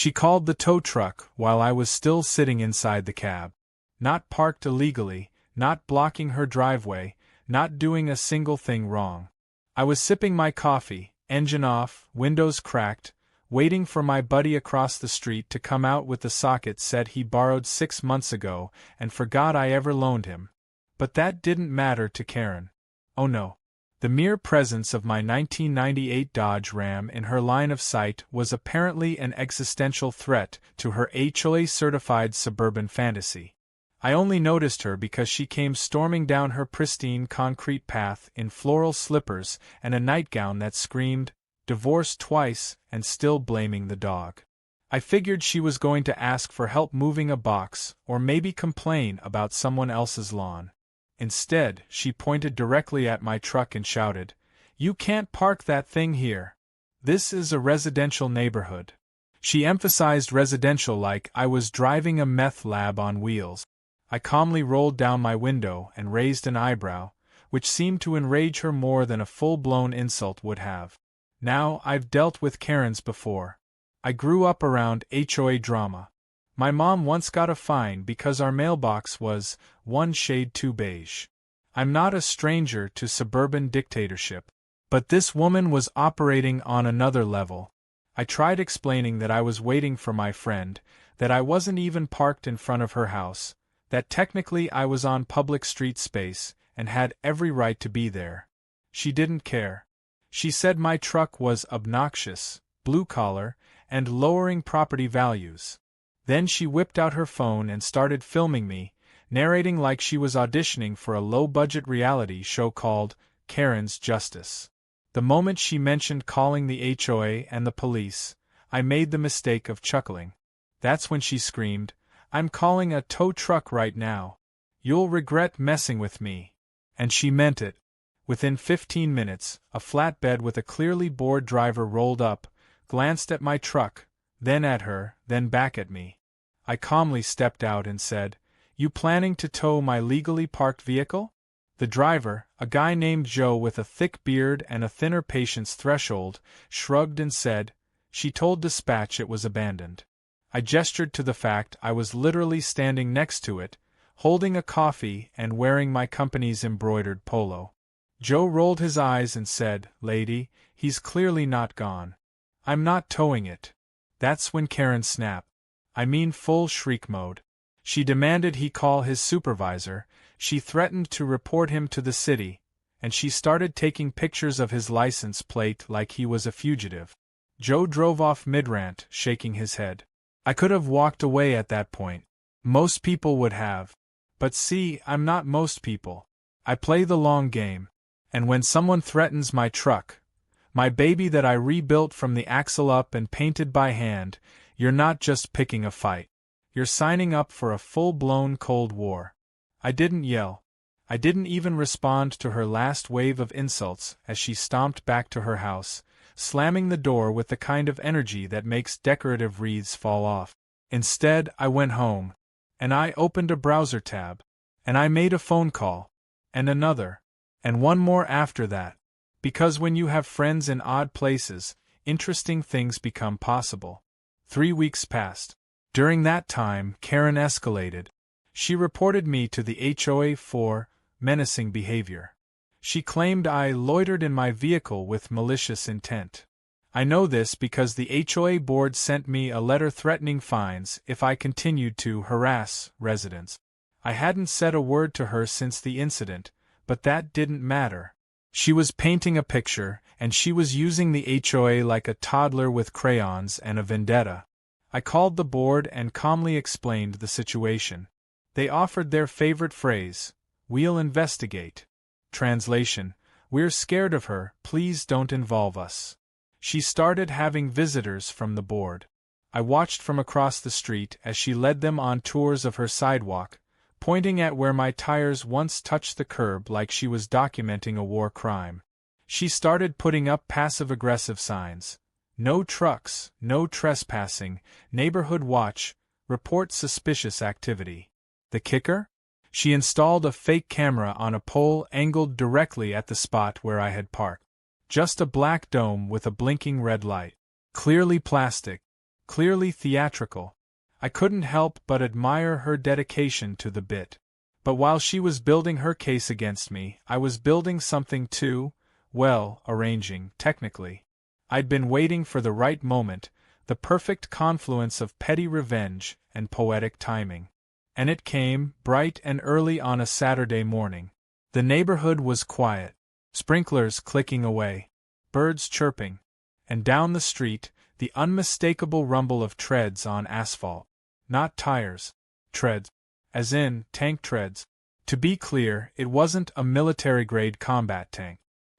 She called the tow truck while I was still sitting inside the cab. Not parked illegally, not blocking her driveway, not doing a single thing wrong. I was sipping my coffee, engine off, windows cracked, waiting for my buddy across the street to come out with the socket set he borrowed 6 months ago and forgot I ever loaned him. But that didn't matter to Karen. Oh no. The mere presence of my 1998 Dodge Ram in her line of sight was apparently an existential threat to her HOA-certified suburban fantasy. I only noticed her because she came storming down her pristine concrete path in floral slippers and a nightgown that screamed, "Divorced twice and still blaming the dog." I figured she was going to ask for help moving a box or maybe complain about someone else's lawn. Instead, she pointed directly at my truck and shouted, "You can't park that thing here. This is a residential neighborhood." She emphasized residential like I was driving a meth lab on wheels. I calmly rolled down my window and raised an eyebrow, which seemed to enrage her more than a full-blown insult would have. Now, I've dealt with Karens before. I grew up around HOA drama. My mom once got a fine because our mailbox was one shade too beige. I'm not a stranger to suburban dictatorship. But this woman was operating on another level. I tried explaining that I was waiting for my friend, that I wasn't even parked in front of her house, that technically I was on public street space and had every right to be there. She didn't care. She said my truck was obnoxious, blue-collar, and lowering property values. Then she whipped out her phone and started filming me, narrating like she was auditioning for a low-budget reality show called Karen's Justice. The moment she mentioned calling the HOA and the police, I made the mistake of chuckling. That's when she screamed, "I'm calling a tow truck right now. You'll regret messing with me." And she meant it. Within 15 minutes, a flatbed with a clearly bored driver rolled up, glanced at my truck, then at her, then back at me. I calmly stepped out and said, "You planning to tow my legally parked vehicle?" The driver, a guy named Joe with a thick beard and a thinner patience threshold, shrugged and said, "She told dispatch it was abandoned." I gestured to the fact I was literally standing next to it, holding a coffee and wearing my company's embroidered polo. Joe rolled his eyes and said, "Lady, he's clearly not gone. I'm not towing it." That's when Karen snapped. I mean full shriek mode. She demanded he call his supervisor, she threatened to report him to the city, and she started taking pictures of his license plate like he was a fugitive. Joe drove off mid-rant, shaking his head. I could have walked away at that point. Most people would have. But see, I'm not most people. I play the long game. And when someone threatens my truck, my baby that I rebuilt from the axle up and painted by hand, you're not just picking a fight. You're signing up for a full-blown Cold War. I didn't yell. I didn't even respond to her last wave of insults as she stomped back to her house, slamming the door with the kind of energy that makes decorative wreaths fall off. Instead, I went home, and I opened a browser tab, and I made a phone call, and another, and one more after that. Because when you have friends in odd places, interesting things become possible. 3 weeks passed. During that time, Karen escalated. She reported me to the HOA for menacing behavior. She claimed I loitered in my vehicle with malicious intent. I know this because the HOA board sent me a letter threatening fines if I continued to harass residents. I hadn't said a word to her since the incident, but that didn't matter. She was painting a picture, and she was using the HOA like a toddler with crayons and a vendetta. I called the board and calmly explained the situation. They offered their favorite phrase, "We'll investigate." Translation, "We're scared of her, please don't involve us." She started having visitors from the board. I watched from across the street as she led them on tours of her sidewalk, pointing at where my tires once touched the curb like she was documenting a war crime. She started putting up passive-aggressive signs. No trucks, no trespassing, neighborhood watch, report suspicious activity. The kicker? She installed a fake camera on a pole angled directly at the spot where I had parked. Just a black dome with a blinking red light. Clearly plastic. clearly theatrical. I couldn't help but admire her dedication to the bit. But while she was building her case against me, I was building something too, well, arranging, technically. I'd been waiting for the right moment, the perfect confluence of petty revenge and poetic timing. And it came, bright and early on a Saturday morning. The neighborhood was quiet, sprinklers clicking away, birds chirping, and down the street, the unmistakable rumble of treads on asphalt. Not tires. Treads. As in, tank treads. To be clear, it wasn't a military-grade combat tank.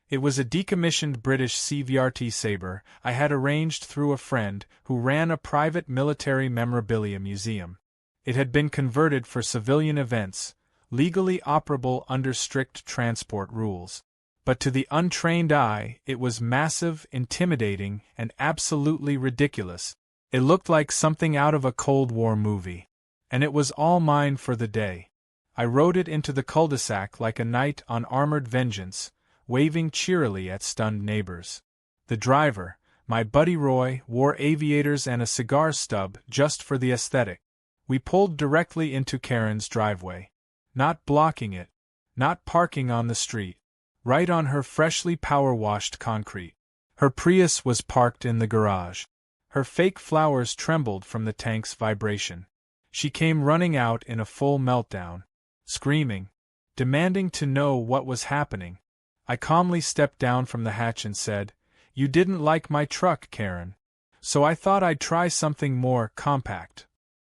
It was a decommissioned British CVRT Sabre I had arranged through a friend who ran a private military memorabilia museum. It had been converted for civilian events, legally operable under strict transport rules. But to the untrained eye, it was massive, intimidating, and absolutely ridiculous. It looked like something out of a Cold War movie. And it was all mine for the day. I rode it into the cul-de-sac like a knight on armored vengeance, waving cheerily at stunned neighbors. The driver, my buddy Roy, wore aviators and a cigar stub just for the aesthetic. We pulled directly into Karen's driveway. Not blocking it, not parking on the street. Right on her freshly power-washed concrete. Her Prius was parked in the garage. Her fake flowers trembled from the tank's vibration. She came running out in a full meltdown, screaming, demanding to know what was happening. I calmly stepped down from the hatch and said, "You didn't like my truck, Karen. So I thought I'd try something more compact."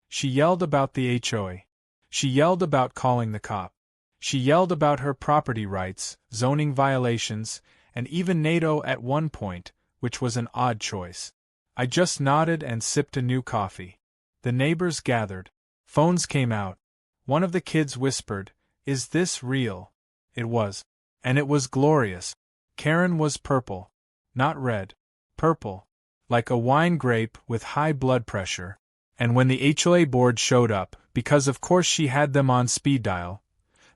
She yelled about the HOA. She yelled about calling the cop. She yelled about her property rights, zoning violations, and even NATO at one point, which was an odd choice. I just nodded and sipped a new coffee. The neighbors gathered. Phones came out. One of the kids whispered, "Is this real?" It was. And it was glorious. Karen was purple. Not red. Purple. Like a wine grape with high blood pressure. And when the HOA board showed up, because of course she had them on speed dial,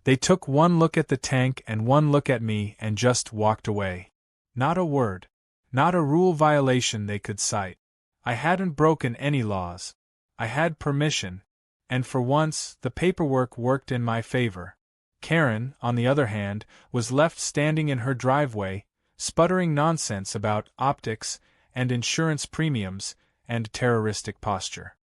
they took one look at the tank and one look at me and just walked away. Not a word. Not a rule violation they could cite. I hadn't broken any laws. I had permission. And for once, the paperwork worked in my favor. Karen, on the other hand, was left standing in her driveway, sputtering nonsense about optics and insurance premiums and terroristic posture.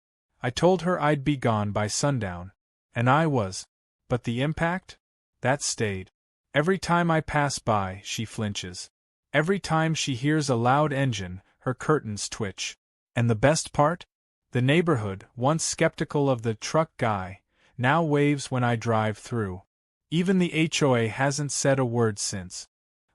I told her I'd be gone by sundown. And I was. But the impact? That stayed. Every time I pass by, she flinches. Every time she hears a loud engine, her curtains twitch. And the best part? The neighborhood, once skeptical of the truck guy, now waves when I drive through. Even the HOA hasn't said a word since.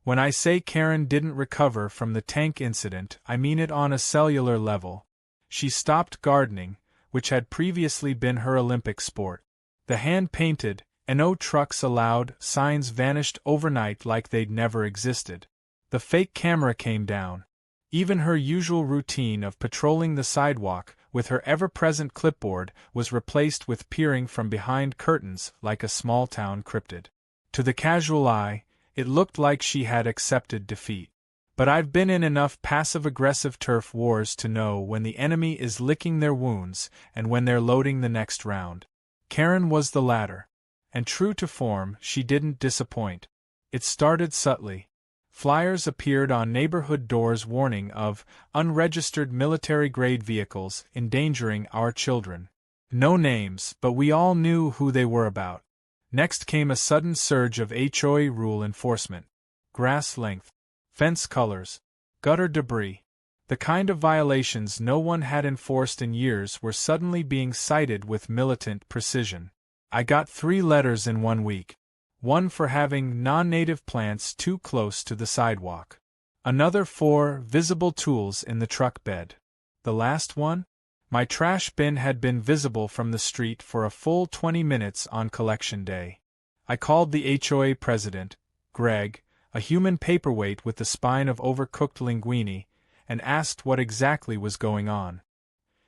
When I say Karen didn't recover from the tank incident, I mean it on a cellular level. She stopped gardening, which had previously been her Olympic sport. The hand-painted, "No trucks allowed" signs vanished overnight like they'd never existed. The fake camera came down. Even her usual routine of patrolling the sidewalk with her ever-present clipboard was replaced with peering from behind curtains like a small-town cryptid. To the casual eye, it looked like she had accepted defeat. But I've been in enough passive-aggressive turf wars to know when the enemy is licking their wounds and when they're loading the next round. Karen was the latter. And true to form, she didn't disappoint. It started subtly. Flyers appeared on neighborhood doors warning of unregistered military-grade vehicles endangering our children. No names, but we all knew who they were about. Next came a sudden surge of HOA rule enforcement. Grass length, fence colors, gutter debris. The kind of violations no one had enforced in years were suddenly being cited with militant precision. I got 3 letters in 1 week. One for having non-native plants too close to the sidewalk. Another for visible tools in the truck bed. The last one? My trash bin had been visible from the street for a full 20 minutes on collection day. I called the HOA president, Greg, a human paperweight with the spine of overcooked linguine, and asked what exactly was going on.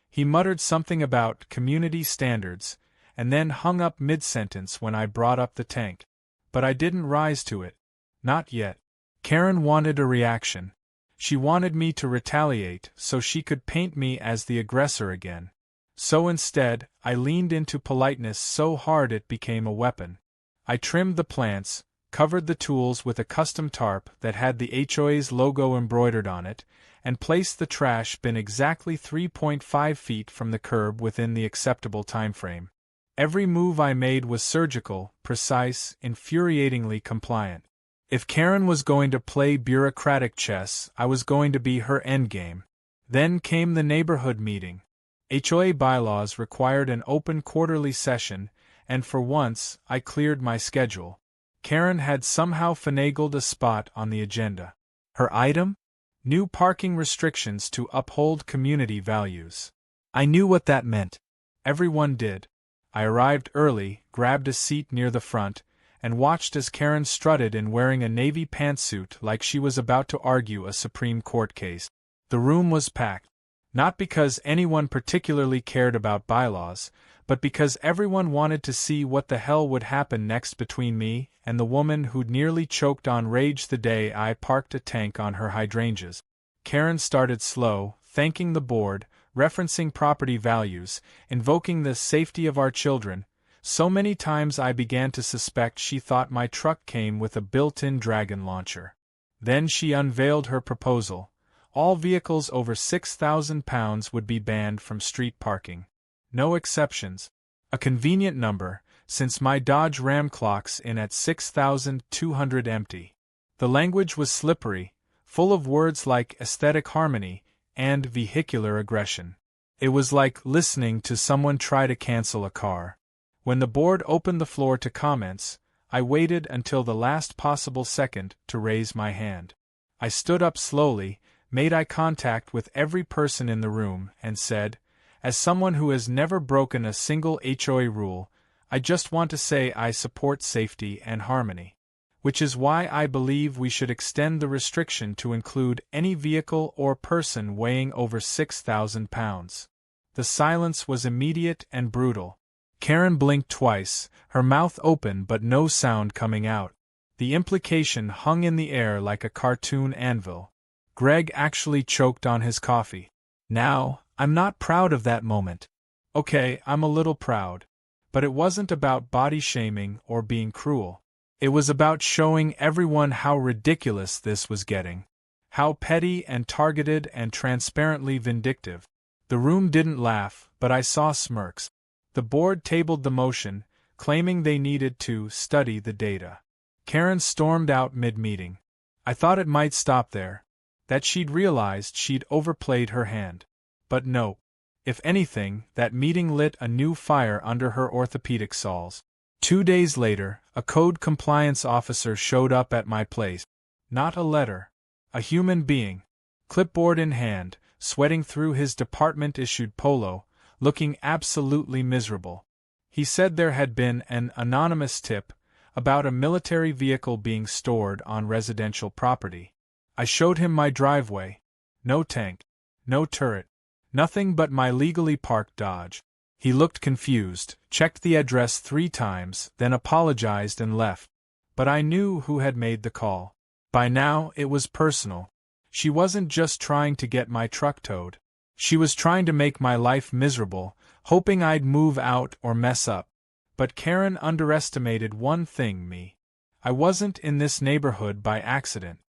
He muttered something about community standards, and then hung up mid-sentence when I brought up the tank. But I didn't rise to it. Not yet. Karen wanted a reaction. She wanted me to retaliate so she could paint me as the aggressor again. So instead, I leaned into politeness so hard it became a weapon. I trimmed the plants, covered the tools with a custom tarp that had the HOA's logo embroidered on it, and placed the trash bin exactly 3.5 feet from the curb within the acceptable timeframe. Every move I made was surgical, precise, infuriatingly compliant. If Karen was going to play bureaucratic chess, I was going to be her endgame. Then came the neighborhood meeting. HOA bylaws required an open quarterly session, and for once, I cleared my schedule. Karen had somehow finagled a spot on the agenda. Her item? New parking restrictions to uphold community values. I knew what that meant. Everyone did. I arrived early, grabbed a seat near the front, and watched as Karen strutted in wearing a navy pantsuit like she was about to argue a Supreme Court case. The room was packed. Not because anyone particularly cared about bylaws, but because everyone wanted to see what the hell would happen next between me and the woman who'd nearly choked on rage the day I parked a tank on her hydrangeas. Karen started slow, thanking the board, referencing property values, invoking the safety of our children. So many times I began to suspect she thought my truck came with a built-in dragon launcher. Then she unveiled her proposal. All vehicles over 6,000 pounds would be banned from street parking. No exceptions. A convenient number, since my Dodge Ram clocks in at 6,200 empty. The language was slippery, full of words like aesthetic harmony and vehicular aggression. It was like listening to someone try to cancel a car. When the board opened the floor to comments, I waited until the last possible second to raise my hand. I stood up slowly, made eye contact with every person in the room, and said, as someone who has never broken a single HOA rule, I just want to say I support safety and harmony. Which is why I believe we should extend the restriction to include any vehicle or person weighing over 6,000 pounds. The silence was immediate and brutal. Karen blinked twice, her mouth open but no sound coming out. The implication hung in the air like a cartoon anvil. Greg actually choked on his coffee. Now, I'm not proud of that moment. Okay, I'm a little proud. But it wasn't about body shaming or being cruel. It was about showing everyone how ridiculous this was getting. How petty and targeted and transparently vindictive. The room didn't laugh, but I saw smirks. The board tabled the motion, claiming they needed to study the data. Karen stormed out mid-meeting. I thought it might stop there. That she'd realized she'd overplayed her hand. But no. If anything, that meeting lit a new fire under her orthopedic soles. 2 days later, a code compliance officer showed up at my place. Not a letter. A human being. Clipboard in hand, sweating through his department-issued polo, looking absolutely miserable. He said there had been an anonymous tip about a military vehicle being stored on residential property. I showed him my driveway. No tank. No turret. Nothing but my legally parked Dodge. He looked confused, checked the address 3 times, then apologized and left. But I knew who had made the call. By now, it was personal. She wasn't just trying to get my truck towed. She was trying to make my life miserable, hoping I'd move out or mess up. But Karen underestimated one thing, me. I wasn't in this neighborhood by accident.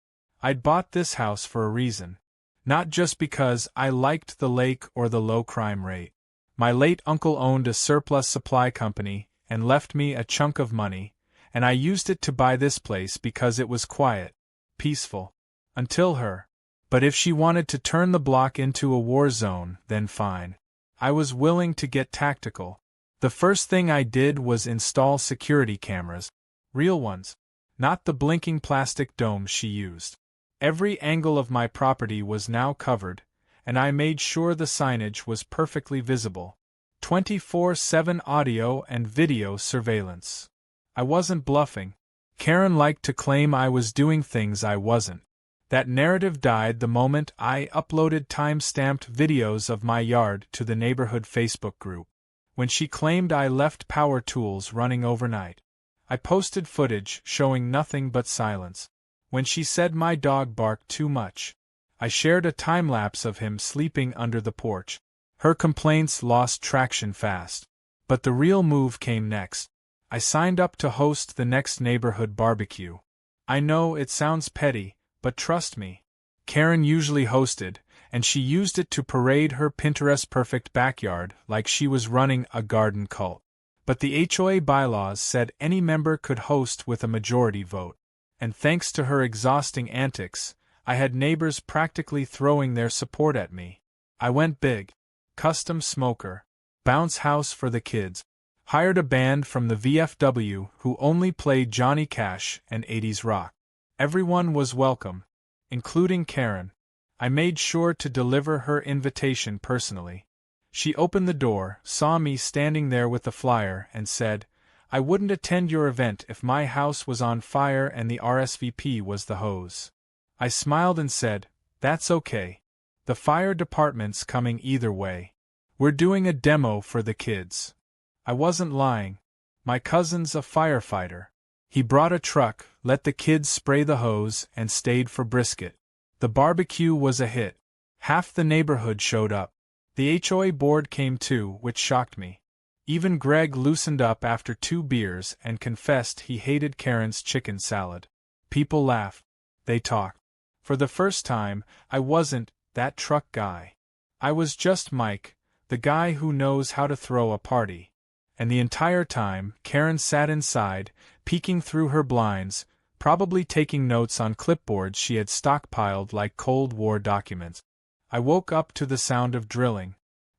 I'd bought this house for a reason. Not just because I liked the lake or the low crime rate. My late uncle owned a surplus supply company and left me a chunk of money, and I used it to buy this place because it was quiet, peaceful. Until her. But if she wanted to turn the block into a war zone, then fine. I was willing to get tactical. The first thing I did was install security cameras. Real ones. Not the blinking plastic domes she used. Every angle of my property was now covered, and I made sure the signage was perfectly visible. 24/7 audio and video surveillance. I wasn't bluffing. Karen liked to claim I was doing things I wasn't. That narrative died the moment I uploaded time-stamped videos of my yard to the neighborhood Facebook group. When she claimed I left power tools running overnight, I posted footage showing nothing but silence. When she said my dog barked too much, I shared a time-lapse of him sleeping under the porch. Her complaints lost traction fast. But the real move came next. I signed up to host the next neighborhood barbecue. I know it sounds petty, but trust me. Karen usually hosted, and she used it to parade her Pinterest-perfect backyard like she was running a garden cult. But the HOA bylaws said any member could host with a majority vote. And thanks to her exhausting antics, I had neighbors practically throwing their support at me. I went big. Custom smoker. Bounce house for the kids. Hired a band from the VFW who only played Johnny Cash and 80s rock. Everyone was welcome, including Karen. I made sure to deliver her invitation personally. She opened the door, saw me standing there with the flyer, and said, "I wouldn't attend your event if my house was on fire and the RSVP was the hose." I smiled and said, "That's okay. The fire department's coming either way. We're doing a demo for the kids." I wasn't lying. My cousin's a firefighter. He brought a truck, let the kids spray the hose, and stayed for brisket. The barbecue was a hit. Half the neighborhood showed up. The HOA board came too, which shocked me. Even Greg loosened up after 2 beers and confessed he hated Karen's chicken salad. People laughed. They talked. For the first time, I wasn't that truck guy. I was just Mike, the guy who knows how to throw a party. And the entire time, Karen sat inside, peeking through her blinds, probably taking notes on clipboards she had stockpiled like Cold War documents. I woke up to the sound of drilling.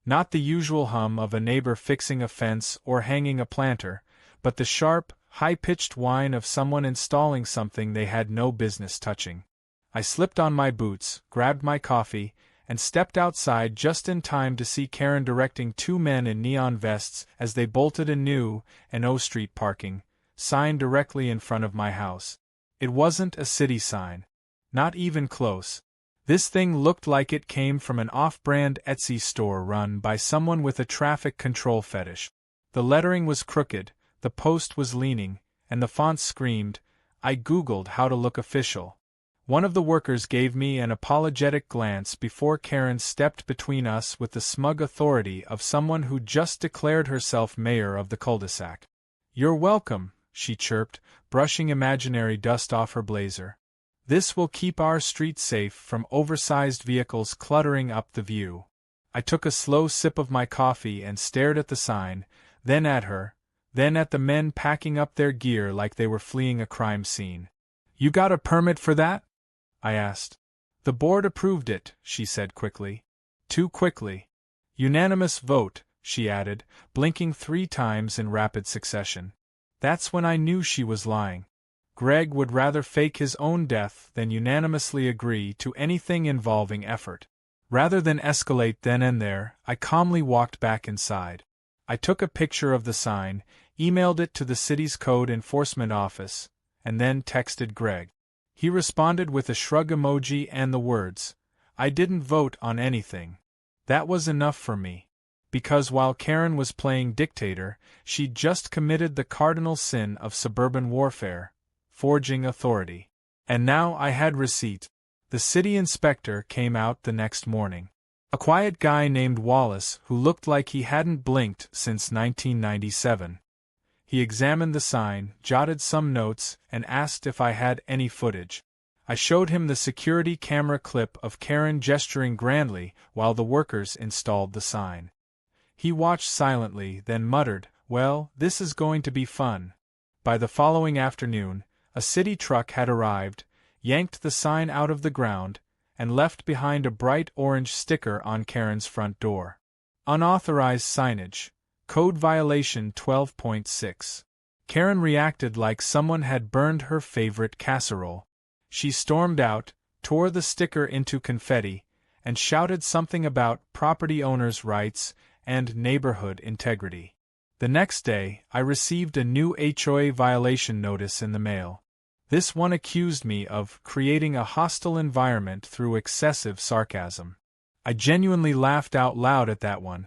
Not the usual hum of a neighbor fixing a fence or hanging a planter, but the sharp, high-pitched whine of someone installing something they had no business touching. I slipped on my boots, grabbed my coffee, and stepped outside just in time to see Karen directing 2 men in neon vests as they bolted a new N.O. Street parking sign directly in front of my house. It wasn't a city sign. Not even close. This thing looked like it came from an off-brand Etsy store run by someone with a traffic control fetish. The lettering was crooked, the post was leaning, and the font screamed, I Googled how to look official. One of the workers gave me an apologetic glance before Karen stepped between us with the smug authority of someone who just declared herself mayor of the cul-de-sac. "You're welcome," she chirped, brushing imaginary dust off her blazer. "This will keep our street safe from oversized vehicles cluttering up the view." I took a slow sip of my coffee and stared at the sign, then at her, then at the men packing up their gear like they were fleeing a crime scene. "You got a permit for that?" I asked. "The board approved it," she said quickly. Too quickly. "Unanimous vote," she added, blinking 3 times in rapid succession. That's when I knew she was lying. Greg would rather fake his own death than unanimously agree to anything involving effort. Rather than escalate then and there, I calmly walked back inside. I took a picture of the sign, emailed it to the city's code enforcement office, and then texted Greg. He responded with a shrug emoji and the words, "I didn't vote on anything." That was enough for me. Because while Karen was playing dictator, she'd just committed the cardinal sin of suburban warfare, forging authority. And now I had receipt. The city inspector came out the next morning. A quiet guy named Wallace who looked like he hadn't blinked since 1997. He examined the sign, jotted some notes, and asked if I had any footage. I showed him the security camera clip of Karen gesturing grandly while the workers installed the sign. He watched silently, then muttered, "Well, this is going to be fun." By the following afternoon, a city truck had arrived, yanked the sign out of the ground, and left behind a bright orange sticker on Karen's front door. Unauthorized signage. Code violation 12.6. Karen reacted like someone had burned her favorite casserole. She stormed out, tore the sticker into confetti, and shouted something about property owners' rights and neighborhood integrity. The next day, I received a new HOA violation notice in the mail. This one accused me of creating a hostile environment through excessive sarcasm. I genuinely laughed out loud at that one.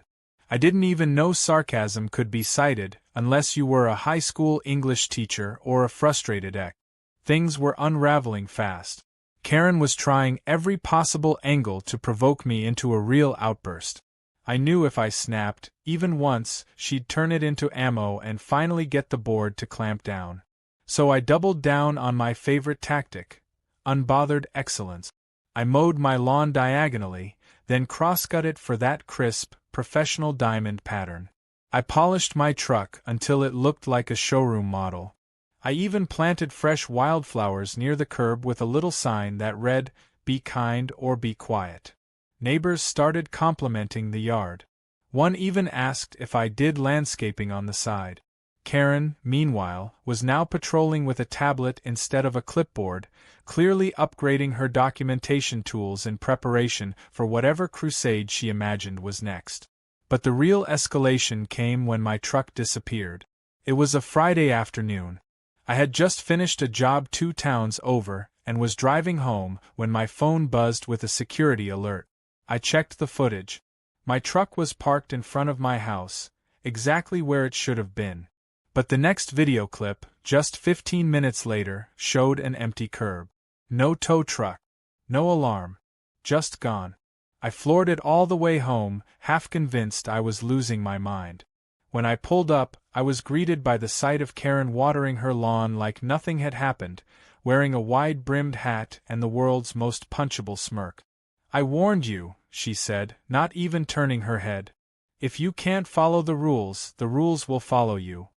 I didn't even know sarcasm could be cited unless you were a high school English teacher or a frustrated ex. Things were unraveling fast. Karen was trying every possible angle to provoke me into a real outburst. I knew if I snapped, even once, she'd turn it into ammo and finally get the board to clamp down. So I doubled down on my favorite tactic: unbothered excellence. I mowed my lawn diagonally, then cross-cut it for that crisp, professional diamond pattern. I polished my truck until it looked like a showroom model. I even planted fresh wildflowers near the curb with a little sign that read, "Be kind or be quiet." Neighbors started complimenting the yard. One even asked if I did landscaping on the side. Karen, meanwhile, was now patrolling with a tablet instead of a clipboard, clearly upgrading her documentation tools in preparation for whatever crusade she imagined was next. But the real escalation came when my truck disappeared. It was a Friday afternoon. I had just finished a job 2 towns over and was driving home when my phone buzzed with a security alert. I checked the footage. My truck was parked in front of my house, exactly where it should have been. But the next video clip, just 15 minutes later, showed an empty curb. No tow truck. No alarm. Just gone. I floored it all the way home, half convinced I was losing my mind. When I pulled up, I was greeted by the sight of Karen watering her lawn like nothing had happened, wearing a wide-brimmed hat and the world's most punchable smirk. "I warned you," she said, not even turning her head. "If you can't follow the rules will follow you."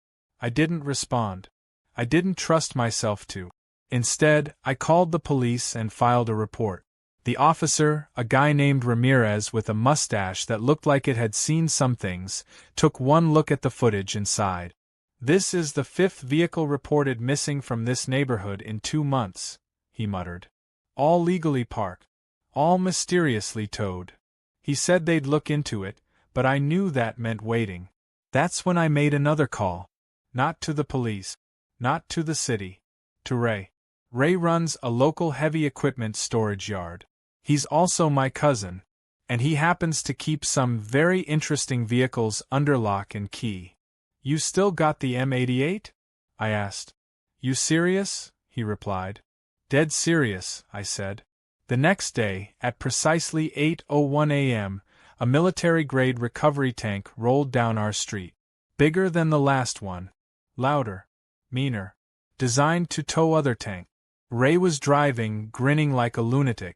I didn't respond. I didn't trust myself to. Instead, I called the police and filed a report. The officer, a guy named Ramirez with a mustache that looked like it had seen some things, took one look at the footage and sighed. "This is the 5th vehicle reported missing from this neighborhood in 2 months," he muttered. "All legally parked. All mysteriously towed." He said they'd look into it, but I knew that meant waiting. That's when I made another call. Not to the police. Not to the city. To Ray. Ray runs a local heavy equipment storage yard. He's also my cousin, and he happens to keep some very interesting vehicles under lock and key. "You still got the M88? I asked. "You serious?" he replied. "Dead serious," I said. The next day, at precisely 8:01 a.m., a military-grade recovery tank rolled down our street. Bigger than the last one. Louder. Meaner. Designed to tow other tanks. Ray was driving, grinning like a lunatic.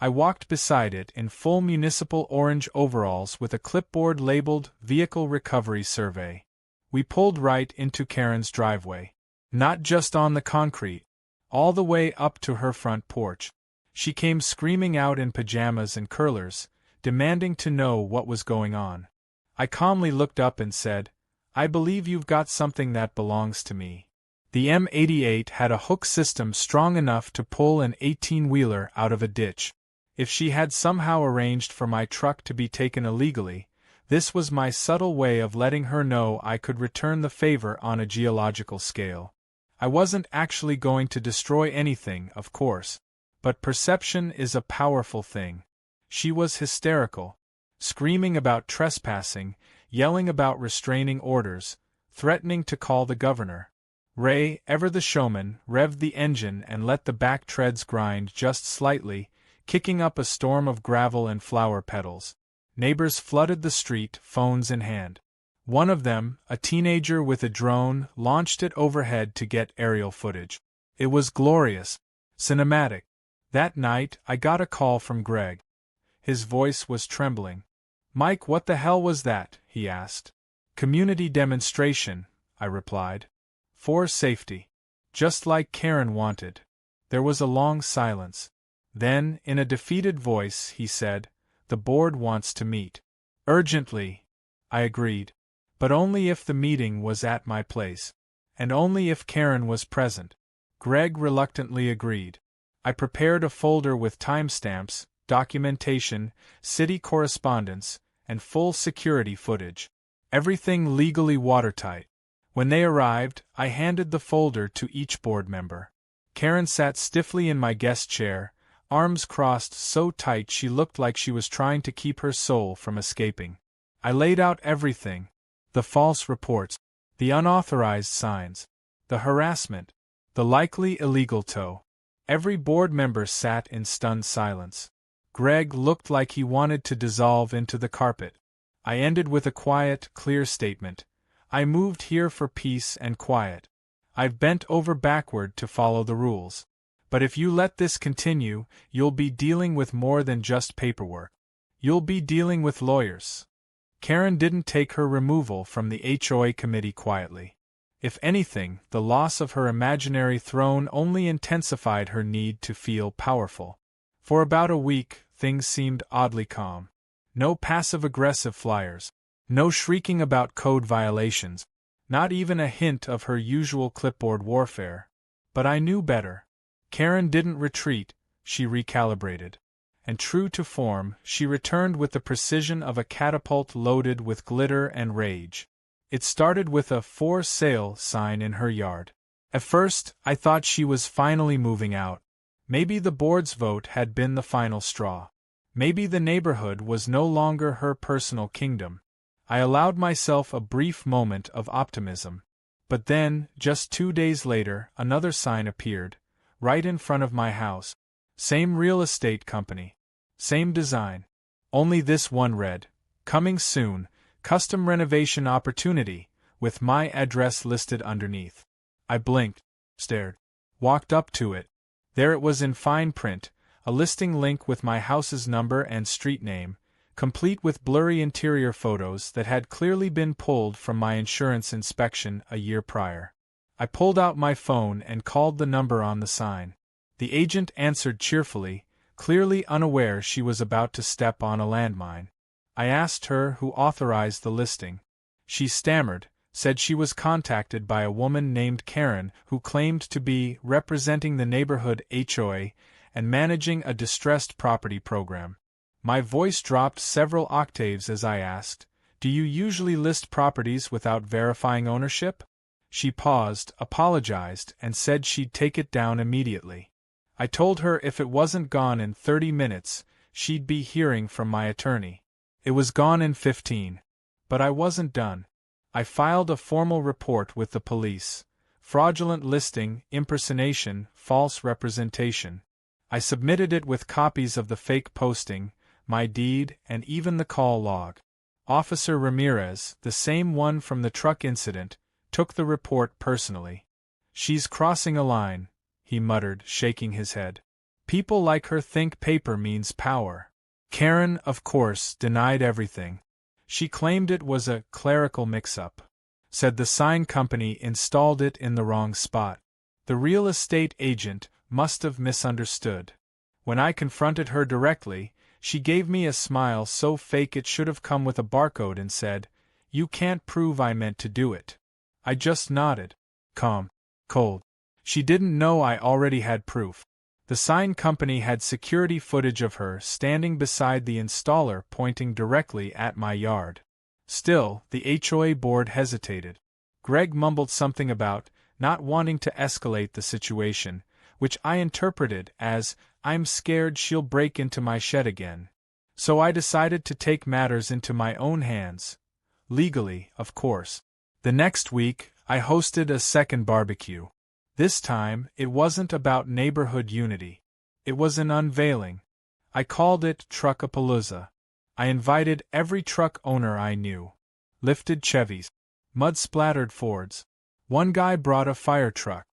I walked beside it in full municipal orange overalls with a clipboard labeled Vehicle Recovery Survey. We pulled right into Karen's driveway. Not just on the concrete. All the way up to her front porch. She came screaming out in pajamas and curlers, demanding to know what was going on. I calmly looked up and said, "I believe you've got something that belongs to me." The M88 had a hook system strong enough to pull an 18-wheeler out of a ditch. If she had somehow arranged for my truck to be taken illegally, this was my subtle way of letting her know I could return the favor on a geological scale. I wasn't actually going to destroy anything, of course, but perception is a powerful thing. She was hysterical, screaming about trespassing, yelling about restraining orders, threatening to call the governor. Ray, ever the showman, revved the engine and let the back treads grind just slightly, kicking up a storm of gravel and flower petals. Neighbors flooded the street, phones in hand. One of them, a teenager with a drone, launched it overhead to get aerial footage. It was glorious. Cinematic. That night, I got a call from Greg. His voice was trembling. "Mike, what the hell was that?" he asked. "Community demonstration," I replied. "For safety. Just like Karen wanted." There was a long silence. Then, in a defeated voice, he said, "The board wants to meet." "Urgently," I agreed. But only if the meeting was at my place. And only if Karen was present. Greg reluctantly agreed. I prepared a folder with timestamps, documentation, city correspondence, and full security footage. Everything legally watertight. When they arrived, I handed the folder to each board member. Karen sat stiffly in my guest chair, arms crossed so tight she looked like she was trying to keep her soul from escaping. I laid out everything. The false reports, the unauthorized signs, the harassment, the likely illegal tow. Every board member sat in stunned silence. Greg looked like he wanted to dissolve into the carpet. I ended with a quiet, clear statement. I moved here for peace and quiet. I've bent over backward to follow the rules. But if you let this continue, you'll be dealing with more than just paperwork. You'll be dealing with lawyers. Karen didn't take her removal from the HOA committee quietly. If anything, the loss of her imaginary throne only intensified her need to feel powerful. For about a week, things seemed oddly calm. No passive-aggressive flyers. No shrieking about code violations. Not even a hint of her usual clipboard warfare. But I knew better. Karen didn't retreat, she recalibrated. And true to form, she returned with the precision of a catapult loaded with glitter and rage. It started with a "for sale" sign in her yard. At first, I thought she was finally moving out. Maybe the board's vote had been the final straw. Maybe the neighborhood was no longer her personal kingdom. I allowed myself a brief moment of optimism. But then, just 2 days later, another sign appeared, right in front of my house. Same real estate company. Same design. Only this one read, "Coming soon, custom renovation opportunity," with my address listed underneath. I blinked, stared, walked up to it. There it was in fine print, a listing link with my house's number and street name, complete with blurry interior photos that had clearly been pulled from my insurance inspection a year prior. I pulled out my phone and called the number on the sign. The agent answered cheerfully, clearly unaware she was about to step on a landmine. I asked her who authorized the listing. She stammered, said she was contacted by a woman named Karen who claimed to be representing the neighborhood HOA and managing a distressed property program. My voice dropped several octaves as I asked, "Do you usually list properties without verifying ownership?" She paused, apologized, and said she'd take it down immediately. I told her if it wasn't gone in 30 minutes, she'd be hearing from my attorney. It was gone in 15. But I wasn't done. I filed a formal report with the police. Fraudulent listing, impersonation, false representation. I submitted it with copies of the fake posting, my deed, and even the call log. Officer Ramirez, the same one from the truck incident, took the report personally. "She's crossing a line," he muttered, shaking his head. "People like her think paper means power." Karen, of course, denied everything. She claimed it was a clerical mix-up. Said the sign company installed it in the wrong spot. The real estate agent must have misunderstood. When I confronted her directly, she gave me a smile so fake it should have come with a barcode and said, "You can't prove I meant to do it." I just nodded. Calm. Cold. She didn't know I already had proof. The sign company had security footage of her standing beside the installer pointing directly at my yard. Still, the HOA board hesitated. Greg mumbled something about not wanting to escalate the situation, which I interpreted as, "I'm scared she'll break into my shed again." So I decided to take matters into my own hands. Legally, of course. The next week, I hosted a second barbecue. This time, it wasn't about neighborhood unity. It was an unveiling. I called it Truckapalooza. I invited every truck owner I knew. Lifted Chevys. Mud-splattered Fords. One guy brought a fire truck.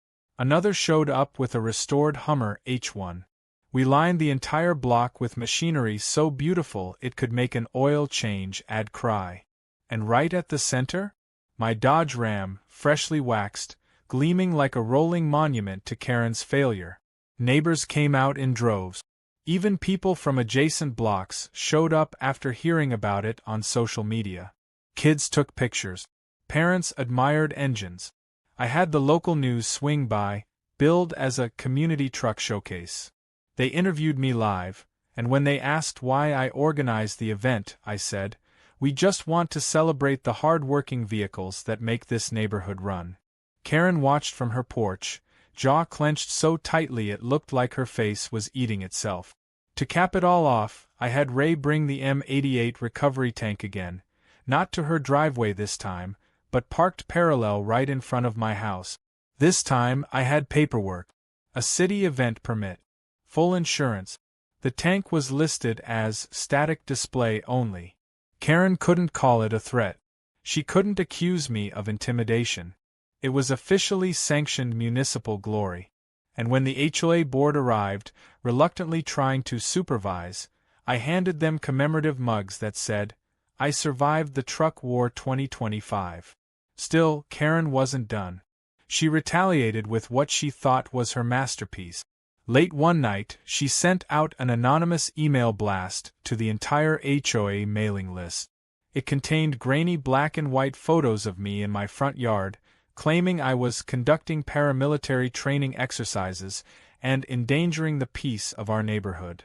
Another showed up with a restored Hummer H1. We lined the entire block with machinery so beautiful it could make an oil change ad cry. And right at the center? My Dodge Ram, freshly waxed, gleaming like a rolling monument to Karen's failure. Neighbors came out in droves. Even people from adjacent blocks showed up after hearing about it on social media. Kids took pictures. Parents admired engines. I had the local news swing by, billed as a community truck showcase. They interviewed me live, and when they asked why I organized the event, I said, "We just want to celebrate the hard-working vehicles that make this neighborhood run." Karen watched from her porch, jaw clenched so tightly it looked like her face was eating itself. To cap it all off, I had Ray bring the M88 recovery tank again, not to her driveway this time, but parked parallel right in front of my house. This time I had paperwork. A city event permit. Full insurance. The tank was listed as static display only. Karen couldn't call it a threat. She couldn't accuse me of intimidation. It was officially sanctioned municipal glory. And when the HOA board arrived, reluctantly trying to supervise, I handed them commemorative mugs that said, "I survived the truck war 2025. Still, Karen wasn't done. She retaliated with what she thought was her masterpiece. Late one night, she sent out an anonymous email blast to the entire HOA mailing list. It contained grainy black and white photos of me in my front yard, claiming I was conducting paramilitary training exercises and endangering the peace of our neighborhood.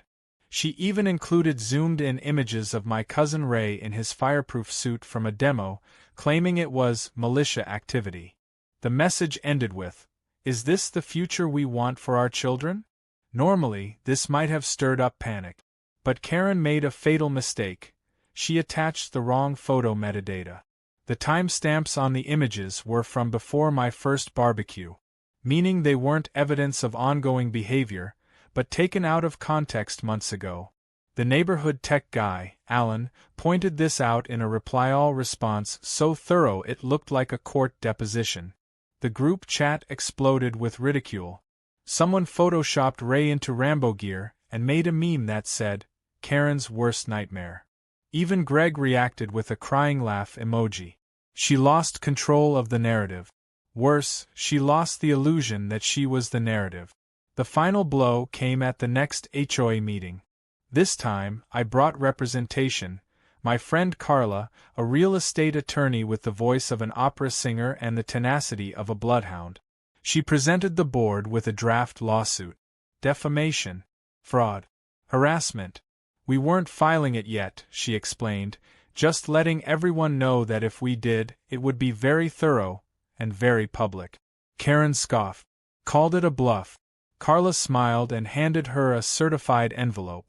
She even included zoomed-in images of my cousin Ray in his fireproof suit from a demo, claiming it was militia activity. The message ended with, "Is this the future we want for our children?" Normally, this might have stirred up panic. But Karen made a fatal mistake. She attached the wrong photo metadata. The timestamps on the images were from before my first barbecue, meaning they weren't evidence of ongoing behavior, but taken out of context months ago. The neighborhood tech guy, Alan, pointed this out in a reply-all response so thorough it looked like a court deposition. The group chat exploded with ridicule. Someone photoshopped Ray into Rambo gear and made a meme that said, "Karen's worst nightmare." Even Greg reacted with a crying laugh emoji. She lost control of the narrative. Worse, she lost the illusion that she was the narrative. The final blow came at the next HOA meeting. This time, I brought representation. My friend Carla, a real estate attorney with the voice of an opera singer and the tenacity of a bloodhound. She presented the board with a draft lawsuit. Defamation. Fraud. Harassment. We weren't filing it yet, she explained, just letting everyone know that if we did, it would be very thorough and very public. Karen scoffed. Called it a bluff. Carla smiled and handed her a certified envelope.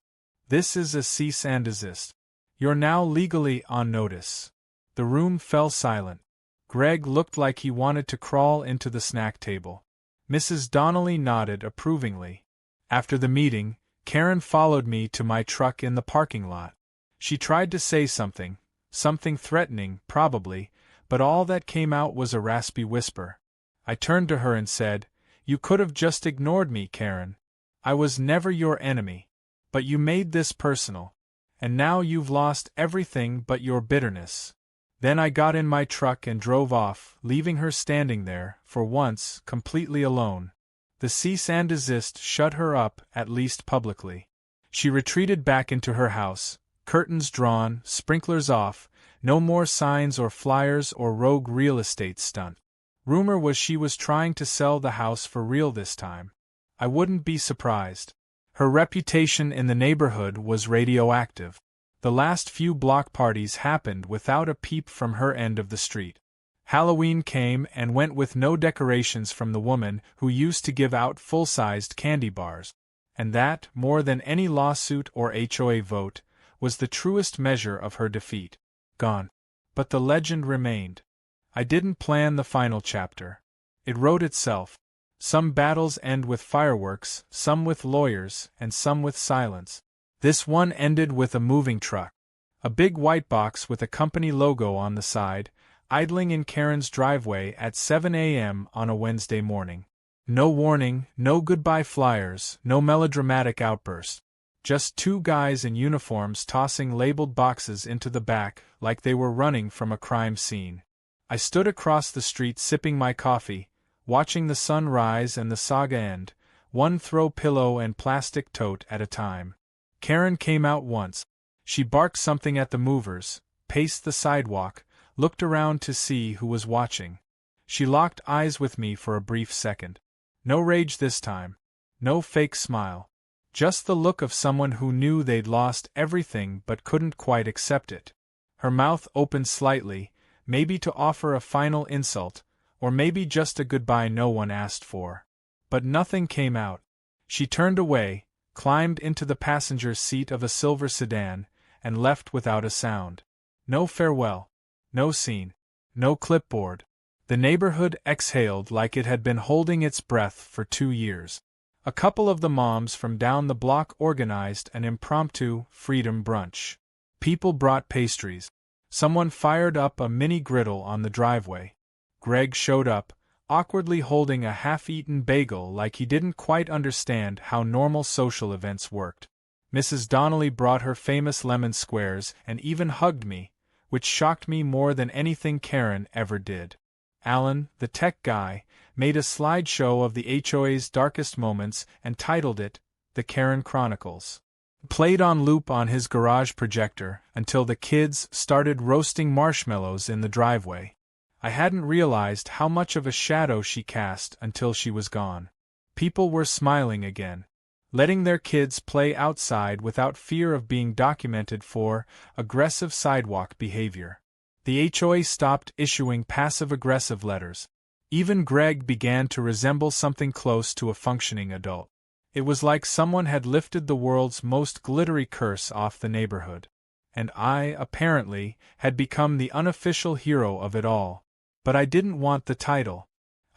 "This is a cease and desist. You're now legally on notice." The room fell silent. Greg looked like he wanted to crawl into the snack table. Mrs. Donnelly nodded approvingly. After the meeting, Karen followed me to my truck in the parking lot. She tried to say something threatening, probably, but all that came out was a raspy whisper. I turned to her and said, "You could have just ignored me, Karen. I was never your enemy. But you made this personal. And now you've lost everything but your bitterness." Then I got in my truck and drove off, leaving her standing there, for once, completely alone. The cease and desist shut her up, at least publicly. She retreated back into her house, curtains drawn, sprinklers off, no more signs or flyers or rogue real estate stunt. Rumor was she was trying to sell the house for real this time. I wouldn't be surprised. Her reputation in the neighborhood was radioactive. The last few block parties happened without a peep from her end of the street. Halloween came and went with no decorations from the woman who used to give out full-sized candy bars. And that, more than any lawsuit or HOA vote, was the truest measure of her defeat. Gone. But the legend remained. I didn't plan the final chapter. It wrote itself. Some battles end with fireworks, some with lawyers, and some with silence. This one ended with a moving truck. A big white box with a company logo on the side, idling in Karen's driveway at 7 a.m. on a Wednesday morning. No warning, no goodbye flyers, no melodramatic outburst. Just two guys in uniforms tossing labeled boxes into the back like they were running from a crime scene. I stood across the street sipping my coffee, watching the sun rise and the saga end, one throw pillow and plastic tote at a time. Karen came out once. She barked something at the movers, paced the sidewalk, looked around to see who was watching. She locked eyes with me for a brief second. No rage this time. No fake smile. Just the look of someone who knew they'd lost everything but couldn't quite accept it. Her mouth opened slightly, maybe to offer a final insult, or maybe just a goodbye no one asked for. But nothing came out. She turned away, climbed into the passenger seat of a silver sedan, and left without a sound. No farewell. No scene. No clipboard. The neighborhood exhaled like it had been holding its breath for 2 years. A couple of the moms from down the block organized an impromptu freedom brunch. People brought pastries. Someone fired up a mini griddle on the driveway. Greg showed up, awkwardly holding a half-eaten bagel like he didn't quite understand how normal social events worked. Mrs. Donnelly brought her famous lemon squares and even hugged me, which shocked me more than anything Karen ever did. Alan, the tech guy, made a slideshow of the HOA's darkest moments and titled it, The Karen Chronicles. Played on loop on his garage projector until the kids started roasting marshmallows in the driveway. I hadn't realized how much of a shadow she cast until she was gone. People were smiling again, letting their kids play outside without fear of being documented for aggressive sidewalk behavior. The HOA stopped issuing passive-aggressive letters. Even Greg began to resemble something close to a functioning adult. It was like someone had lifted the world's most glittery curse off the neighborhood. And I, apparently, had become the unofficial hero of it all. But I didn't want the title.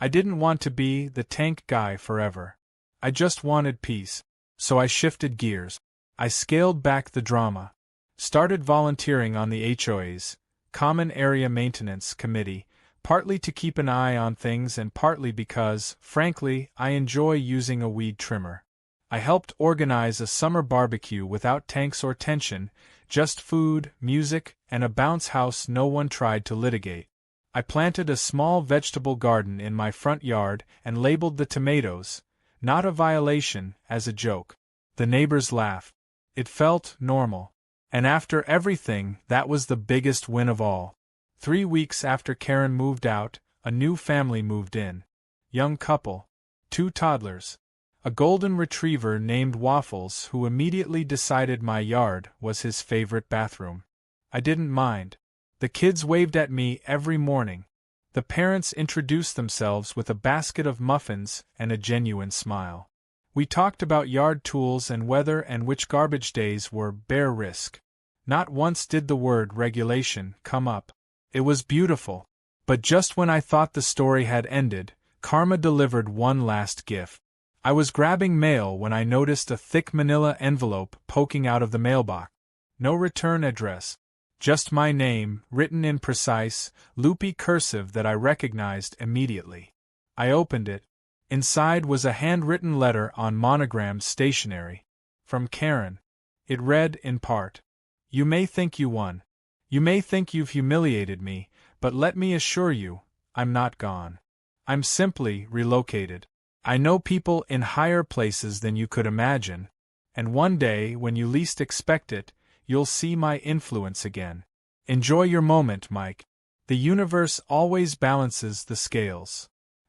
I didn't want to be the tank guy forever. I just wanted peace. So I shifted gears. I scaled back the drama. Started volunteering on the HOA's Common Area Maintenance Committee, partly to keep an eye on things and partly because, frankly, I enjoy using a weed trimmer. I helped organize a summer barbecue without tanks or tension, just food, music, and a bounce house no one tried to litigate. I planted a small vegetable garden in my front yard and labeled the tomatoes, not a violation, as a joke. The neighbors laughed. It felt normal. And after everything, that was the biggest win of all. 3 weeks after Karen moved out, a new family moved in. Young couple. 2 toddlers. A golden retriever named Waffles who immediately decided my yard was his favorite bathroom. I didn't mind. The kids waved at me every morning. The parents introduced themselves with a basket of muffins and a genuine smile. We talked about yard tools and weather and which garbage days were bare risk. Not once did the word regulation come up. It was beautiful. But just when I thought the story had ended, karma delivered one last gift. I was grabbing mail when I noticed a thick manila envelope poking out of the mailbox. No return address. Just my name, written in precise, loopy cursive that I recognized immediately. I opened it. Inside was a handwritten letter on monogrammed stationery. From Karen. It read, in part, "You may think you won. You may think you've humiliated me, but let me assure you, I'm not gone. I'm simply relocated. I know people in higher places than you could imagine, and one day, when you least expect it, you'll see my influence again. Enjoy your moment, Mike. The universe always balances the scales."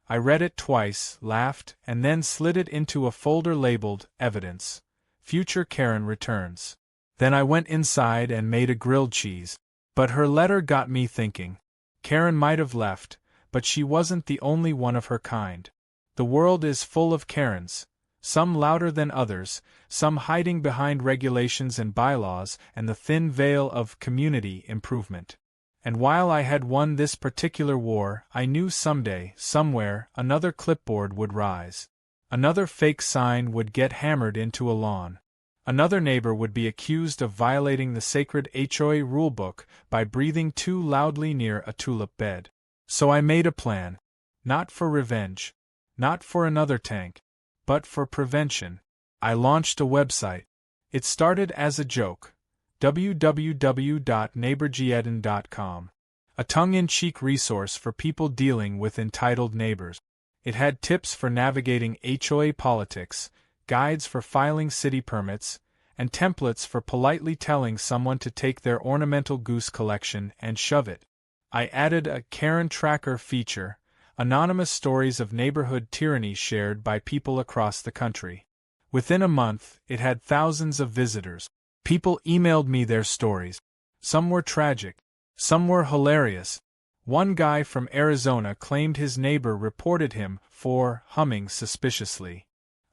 I read it twice, laughed, and then slid it into a folder labeled, Evidence. Future Karen returns. Then I went inside and made a grilled cheese. But her letter got me thinking. Karen might have left, but she wasn't the only one of her kind. The world is full of Karens, some louder than others, some hiding behind regulations and bylaws and the thin veil of community improvement. And while I had won this particular war, I knew someday, somewhere, another clipboard would rise. Another fake sign would get hammered into a lawn. Another neighbor would be accused of violating the sacred HOA rulebook by breathing too loudly near a tulip bed. So I made a plan. Not for revenge. Not for another tank. But for prevention. I launched a website. It started as a joke. www.neighborgeddon.com. A tongue-in-cheek resource for people dealing with entitled neighbors. It had tips for navigating HOA politics, guides for filing city permits, and templates for politely telling someone to take their ornamental goose collection and shove it. I added a Karen Tracker feature, anonymous stories of neighborhood tyranny shared by people across the country. Within a month, it had thousands of visitors. People emailed me their stories. Some were tragic. Some were hilarious. One guy from Arizona claimed his neighbor reported him for humming suspiciously.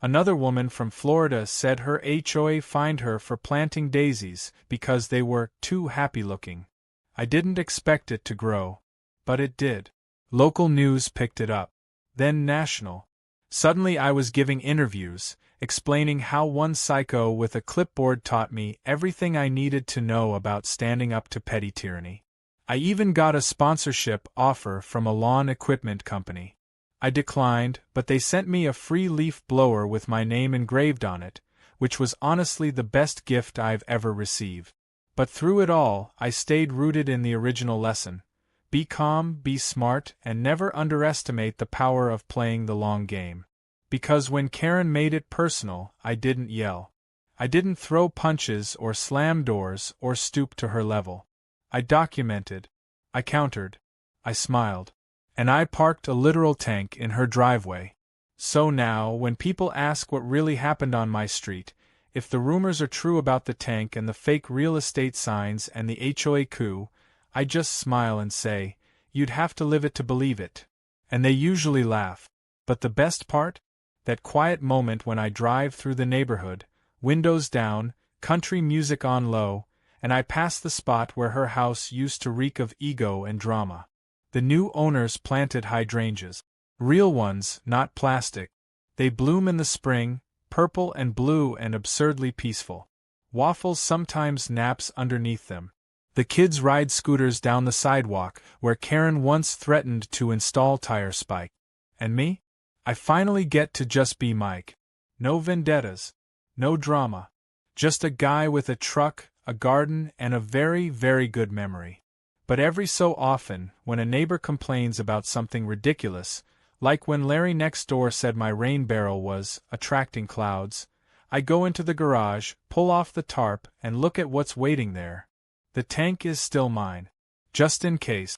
Another woman from Florida said her HOA fined her for planting daisies because they were too happy-looking. I didn't expect it to grow, but it did. Local news picked it up. Then national. Suddenly I was giving interviews, explaining how one psycho with a clipboard taught me everything I needed to know about standing up to petty tyranny. I even got a sponsorship offer from a lawn equipment company. I declined, but they sent me a free leaf blower with my name engraved on it, which was honestly the best gift I've ever received. But through it all, I stayed rooted in the original lesson. Be calm, be smart, and never underestimate the power of playing the long game. Because when Karen made it personal, I didn't yell. I didn't throw punches or slam doors or stoop to her level. I documented. I countered. I smiled. And I parked a literal tank in her driveway. So now, when people ask what really happened on my street, if the rumors are true about the tank and the fake real estate signs and the HOA coup, I just smile and say, you'd have to live it to believe it. And they usually laugh. But the best part? That quiet moment when I drive through the neighborhood, windows down, country music on low, and I pass the spot where her house used to reek of ego and drama. The new owners planted hydrangeas. Real ones, not plastic. They bloom in the spring, purple and blue and absurdly peaceful. Waffles sometimes naps underneath them. The kids ride scooters down the sidewalk where Karen once threatened to install tire spike. And me? I finally get to just be Mike. No vendettas. No drama. Just a guy with a truck, a garden, and a very, very good memory. But every so often, when a neighbor complains about something ridiculous, like when Larry next door said my rain barrel was attracting clouds, I go into the garage, pull off the tarp, and look at what's waiting there. The tank is still mine. Just in case.